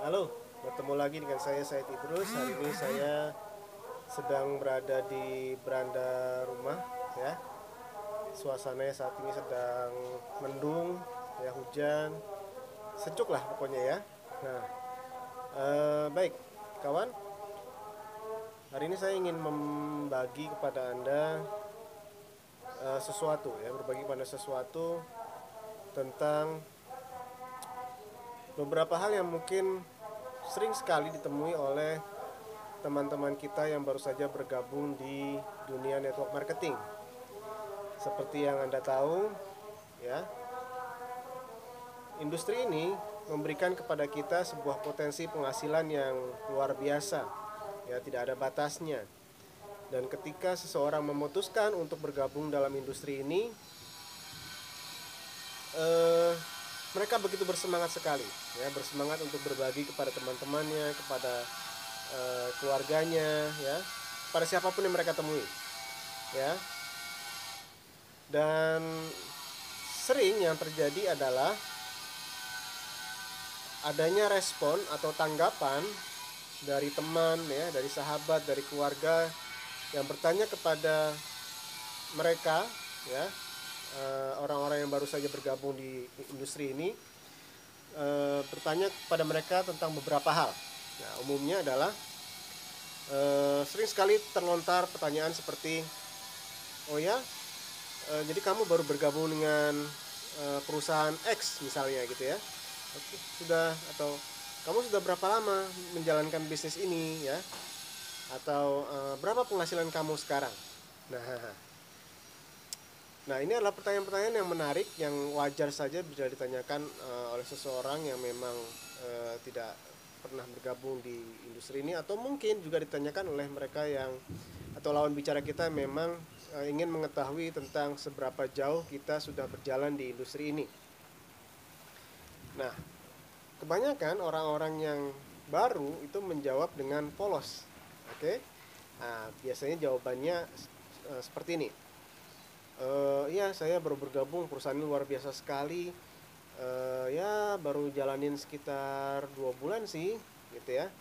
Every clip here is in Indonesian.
Halo, bertemu lagi dengan saya Said Idrus. Hari ini saya sedang berada di beranda rumah, ya. Suasananya saat ini sedang mendung, ya, hujan, sejuk lah pokoknya, ya. Nah, baik, kawan. Hari ini saya ingin membagi kepada anda sesuatu, ya, berbagi pada sesuatu tentang beberapa hal yang mungkin sering sekali ditemui oleh teman-teman kita yang baru saja bergabung di dunia network marketing. Seperti yang Anda tahu, ya, industri ini memberikan kepada kita sebuah potensi penghasilan yang luar biasa, ya, tidak ada batasnya. Dan ketika seseorang memutuskan untuk bergabung dalam industri ini, eh, mereka begitu bersemangat sekali, ya, bersemangat untuk berbagi kepada teman-temannya, kepada keluarganya, ya, pada siapapun yang mereka temui, ya. Dan sering yang terjadi adalah adanya respon atau tanggapan dari teman, ya, dari sahabat, dari keluarga yang bertanya kepada mereka, ya, orang-orang yang baru saja bergabung di industri ini, bertanya kepada mereka tentang beberapa hal. Nah, umumnya adalah sering sekali terlontar pertanyaan seperti, oh ya, jadi kamu baru bergabung dengan perusahaan X misalnya, gitu ya. Oke, sudah, atau kamu sudah berapa lama menjalankan bisnis ini, ya, atau berapa penghasilan kamu sekarang. Nah, nah, ini adalah pertanyaan-pertanyaan yang menarik, yang wajar saja bisa ditanyakan oleh seseorang yang memang tidak pernah bergabung di industri ini, atau mungkin juga ditanyakan oleh mereka yang, atau lawan bicara kita, memang ingin mengetahui tentang seberapa jauh kita sudah berjalan di industri ini. Nah, kebanyakan orang-orang yang baru itu menjawab dengan polos. Oke. Nah, biasanya jawabannya seperti ini. Ya, saya baru bergabung, perusahaan ini luar biasa sekali. Ya, baru jalanin sekitar 2 bulan sih, gitu ya.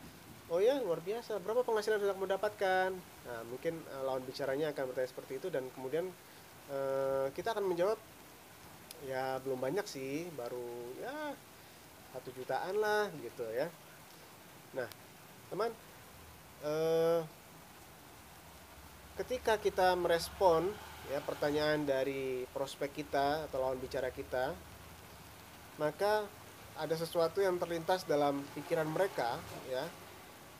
Oh ya, luar biasa. Berapa penghasilan sudah kamu dapatkan? Nah, mungkin lawan bicaranya akan bertanya seperti itu, dan kemudian kita akan menjawab, ya, belum banyak sih, baru ya 1 jutaan lah, gitu ya. Nah, teman, eh, ketika kita merespon, ya, pertanyaan dari prospek kita atau lawan bicara kita, maka ada sesuatu yang terlintas dalam pikiran mereka, ya,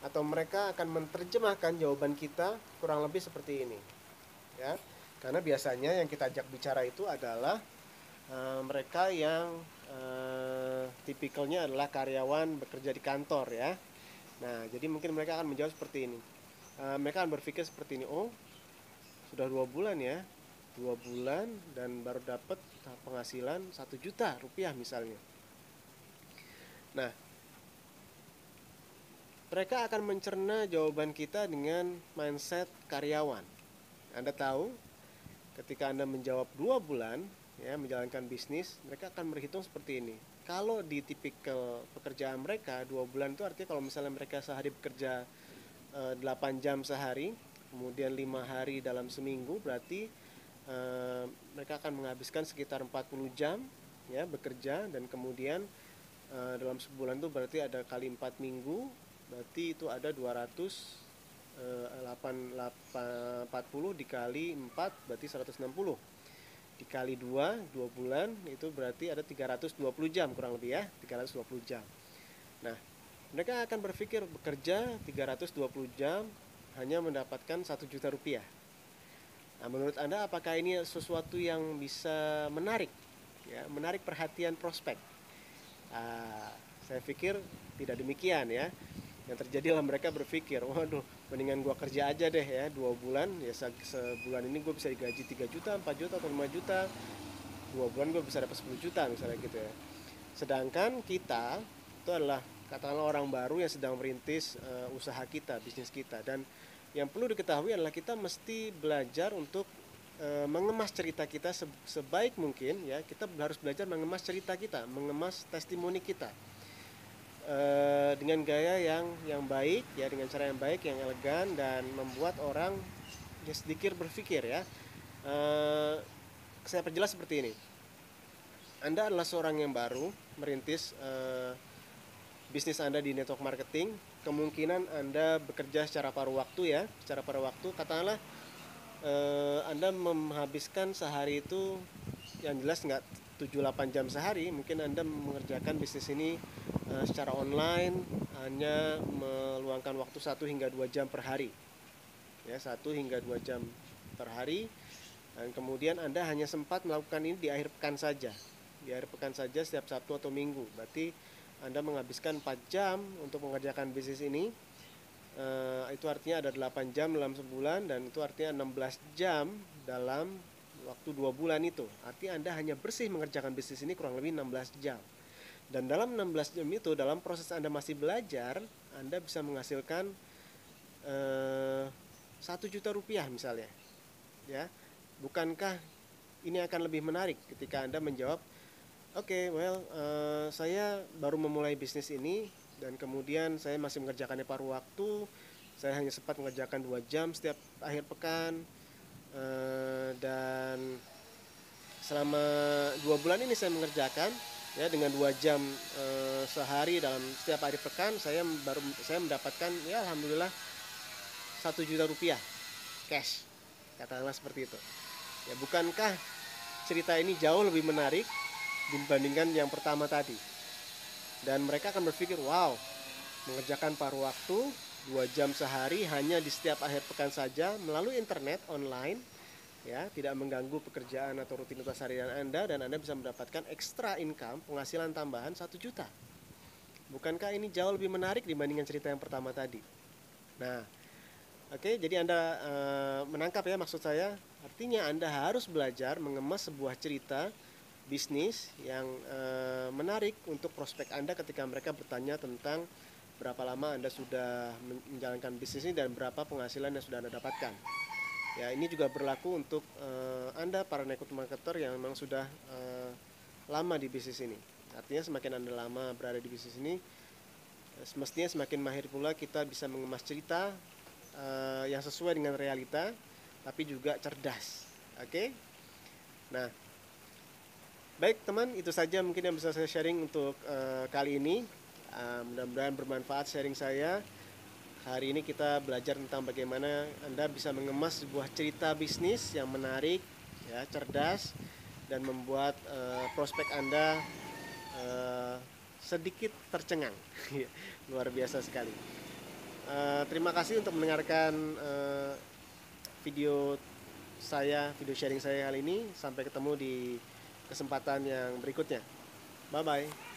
atau mereka akan menerjemahkan jawaban kita kurang lebih seperti ini, ya. Karena biasanya yang kita ajak bicara itu adalah mereka yang tipikalnya adalah karyawan bekerja di kantor, ya. Nah, jadi mungkin mereka akan menjawab seperti ini. Mereka akan berpikir seperti ini, oh, sudah 2 bulan, ya, 2 bulan dan baru dapat penghasilan 1 juta rupiah misalnya. Nah, mereka akan mencerna jawaban kita dengan mindset karyawan. Anda tahu, ketika Anda menjawab 2 bulan, ya, menjalankan bisnis, mereka akan berhitung seperti ini. Kalau di tipikal pekerjaan mereka, 2 bulan itu artinya kalau misalnya mereka sehari bekerja 8 jam sehari, kemudian 5 hari dalam seminggu, berarti mereka akan menghabiskan sekitar 40 jam, ya, bekerja, dan kemudian dalam sebulan itu berarti ada kali 4 minggu, berarti itu ada 200, 40 dikali 4 berarti 160, dikali 2, 2 bulan itu berarti ada 320 jam kurang lebih, ya, 320 jam. Nah, mereka akan berpikir bekerja 320 jam hanya mendapatkan 1 juta rupiah. Nah, menurut Anda apakah ini sesuatu yang bisa menarik, ya, menarik perhatian prospek? Saya pikir tidak demikian, ya. Yang terjadi adalah mereka berpikir, waduh, mendingan gua kerja aja deh, ya, 2 bulan, ya, sebulan ini gue bisa digaji 3 juta, 4 juta, atau 5 juta. 2 bulan gue bisa dapat 10 juta misalnya, gitu ya. Sedangkan kita itu adalah, katakanlah, orang baru yang sedang merintis usaha kita, bisnis kita. Dan yang perlu diketahui adalah kita mesti belajar untuk mengemas cerita kita sebaik mungkin, ya. Kita harus belajar mengemas cerita kita, mengemas testimoni kita. dengan gaya yang baik ya, dengan cara yang baik, yang elegan, dan membuat orang ya sedikit berpikir ya. Saya perjelas seperti ini. Anda adalah seorang yang baru merintis bisnis Anda di network marketing. Kemungkinan Anda bekerja secara paruh waktu ya, secara paruh waktu. Katakanlah Anda menghabiskan sehari itu yang jelas nggak 7-8 jam sehari. Mungkin Anda mengerjakan bisnis ini secara online, hanya meluangkan waktu 1 hingga 2 jam per hari ya, 1 hingga 2 jam per hari. Dan kemudian Anda hanya sempat melakukan ini di akhir pekan saja, di akhir pekan saja setiap Sabtu atau Minggu. Berarti Anda menghabiskan 4 jam untuk mengerjakan bisnis ini. Itu artinya ada 8 jam dalam sebulan, dan itu artinya 16 jam dalam waktu 2 bulan itu. Artinya Anda hanya bersih mengerjakan bisnis ini kurang lebih 16 jam. Dan dalam 16 jam itu, dalam proses Anda masih belajar, Anda bisa menghasilkan 1 juta rupiah misalnya ya. Bukankah ini akan lebih menarik ketika Anda menjawab, oke, saya baru memulai bisnis ini, dan kemudian saya masih mengerjakannya paruh waktu. Saya hanya sempat mengerjakan 2 jam setiap akhir pekan, dan selama 2 bulan ini saya mengerjakan ya dengan 2 jam sehari dalam setiap hari pekan. Saya mendapatkan ya alhamdulillah 1 juta rupiah cash, katakanlah seperti itu ya. Bukankah cerita ini jauh lebih menarik dibandingkan yang pertama tadi? Dan mereka akan berpikir, wow, mengerjakan paruh waktu 2 jam sehari hanya di setiap akhir pekan saja melalui internet online ya, tidak mengganggu pekerjaan atau rutinitas harian Anda, dan Anda bisa mendapatkan extra income, penghasilan tambahan 1 juta. Bukankah ini jauh lebih menarik dibandingkan cerita yang pertama tadi? Nah, oke, jadi Anda menangkap ya maksud saya. Artinya Anda harus belajar mengemas sebuah cerita bisnis yang menarik untuk prospek Anda ketika mereka bertanya tentang berapa lama Anda sudah menjalankan bisnis ini dan berapa penghasilan yang sudah Anda dapatkan. Ya, ini juga berlaku untuk Anda para network marketer yang memang sudah lama di bisnis ini. Artinya semakin Anda lama berada di bisnis ini, semestinya semakin mahir pula kita bisa mengemas cerita yang sesuai dengan realita, tapi juga cerdas. Oke? Nah, baik teman, itu saja mungkin yang bisa saya sharing untuk kali ini. Mudah-mudahan bermanfaat sharing saya. Hari ini kita belajar tentang bagaimana Anda bisa mengemas sebuah cerita bisnis yang menarik, ya, cerdas, dan membuat prospek Anda sedikit tercengang. Luar biasa sekali. Terima kasih untuk mendengarkan video sharing saya kali ini. Sampai ketemu di kesempatan yang berikutnya. Bye bye.